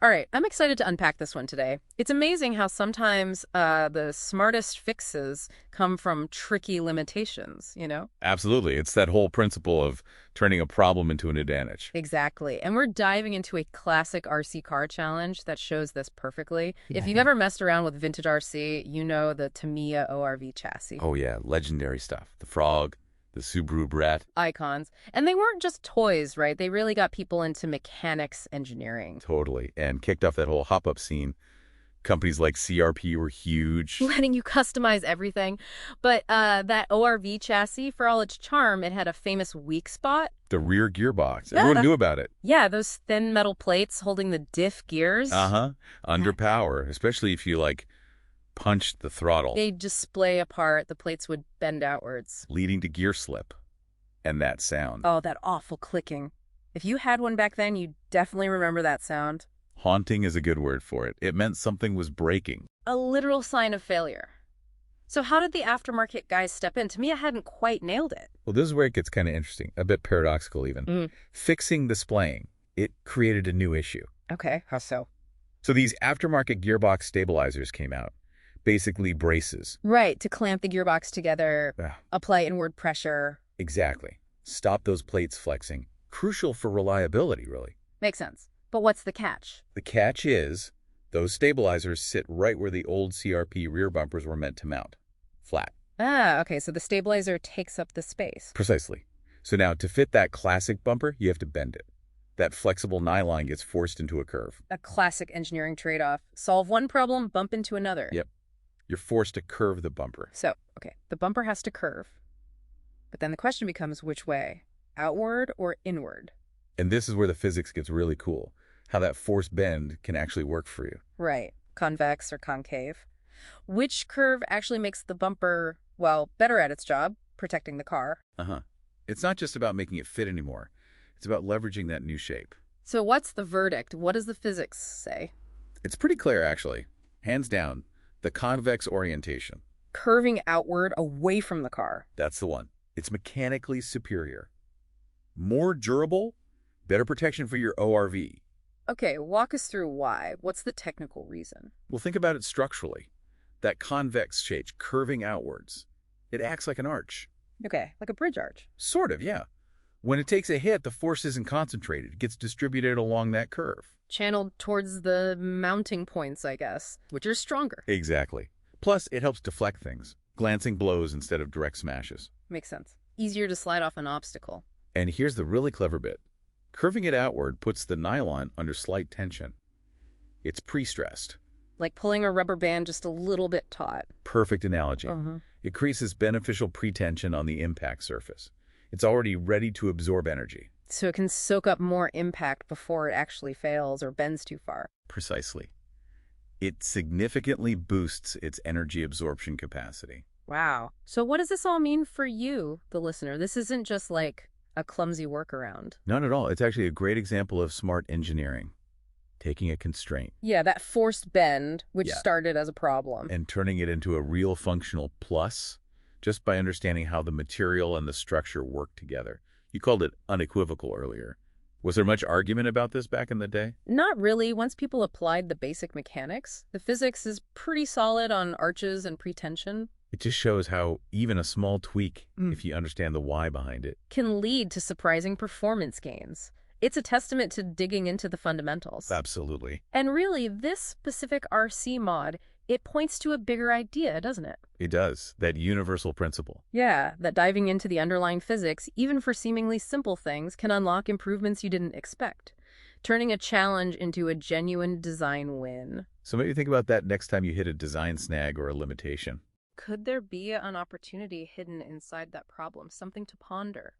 All right, I'm excited to unpack this one today. It's amazing how sometimes the smartest fixes come from tricky limitations? Absolutely. It's that whole principle of turning a problem into an advantage. Exactly. And we're diving into a classic RC car challenge that shows this perfectly. If you've ever messed around with vintage RC, you know the Tamiya ORV chassis. Oh, yeah. Legendary stuff. The frog, the Subaru BRAT. Icons. And they weren't just toys, right? They really got people into mechanics engineering. Totally. And kicked off that whole hop-up scene. Companies like CRP were huge. Letting you customize everything. But that ORV chassis, for all its charm, it had a famous weak spot. The rear gearbox. Everyone knew about it. Yeah, those thin metal plates holding the diff gears. Uh-huh. Under power, especially if you, punched the throttle, They'd just splay apart. The plates would bend outwards. leading to gear slip. And that sound. Oh, that awful clicking. If you had one back then, you definitely remember that sound. Haunting is a good word for it. It meant something was breaking. A literal sign of failure. So how did the aftermarket guys step in? To me, I hadn't quite nailed it. Well, this is where it gets kind of interesting, a bit paradoxical even. Fixing the splaying, it created a new issue. Okay, how so? So these aftermarket gearbox stabilizers came out, basically braces. Right, to clamp the gearbox together, Ah, apply inward pressure. exactly. Stop those plates flexing. Crucial for reliability, really. Makes sense. But what's the catch? The catch is, those stabilizers sit right where the old CRP rear bumpers were meant to mount. Flat. Ah, okay, so the stabilizer takes up the space. Precisely. So now, to fit that classic bumper, you have to bend it. That flexible nylon gets forced into a curve. A classic engineering trade-off. Solve one problem, bump into another. Yep. You're forced to curve the bumper. So, okay, the bumper has to curve. But then the question becomes which way? Outward or inward? And this is where the physics gets really cool. How that forced bend can actually work for you. Right, convex or concave. Which curve actually makes the bumper, well, better at its job, protecting the car? Uh-huh. It's not just about making it fit anymore. It's about leveraging that new shape. So what's the verdict? What does the physics say? It's pretty clear, actually. Hands down, the convex orientation. Curving outward away from the car. That's the one. It's mechanically superior. More durable, better protection for your ORV. Okay, walk us through why. What's the technical reason? Well, think about it structurally. That convex shape curving outwards. It acts like an arch. Okay, like a bridge arch. Sort of, yeah. When it takes a hit, the force isn't concentrated. It gets distributed along that curve. Channeled towards the mounting points, I guess, which are stronger. Exactly. Plus, it helps deflect things. Glancing blows instead of direct smashes. Makes sense. Easier to slide off an obstacle. And here's the really clever bit. Curving it outward puts the nylon under slight tension. It's pre-stressed. Like pulling a rubber band just a little bit taut. Perfect analogy. Uh-huh. It creates this beneficial pre-tension on the impact surface. It's already ready to absorb energy. So it can soak up more impact before it actually fails or bends too far. Precisely. It significantly boosts its energy absorption capacity. Wow. So what does this all mean for you, the listener? This isn't just like a clumsy workaround. Not at all. It's actually a great example of smart engineering. Taking a constraint Yeah, that forced bend, which Yeah. started as a problem. and turning it into a real functional plus just by understanding how the material and the structure work together. You called it unequivocal earlier. Was there much argument about this back in the day? Not really. Once people applied the basic mechanics, the physics is pretty solid on arches and pretension. It just shows how even a small tweak, if you understand the why behind it. Can lead to surprising performance gains. It's a testament to digging into the fundamentals. Absolutely. And really, this specific RC mod, it points to a bigger idea, doesn't it? It does. That universal principle. Yeah, that diving into the underlying physics, even for seemingly simple things, can unlock improvements you didn't expect, turning a challenge into a genuine design win. So maybe think about that next time you hit a design snag or a limitation. Could there be an opportunity hidden inside that problem, something to ponder?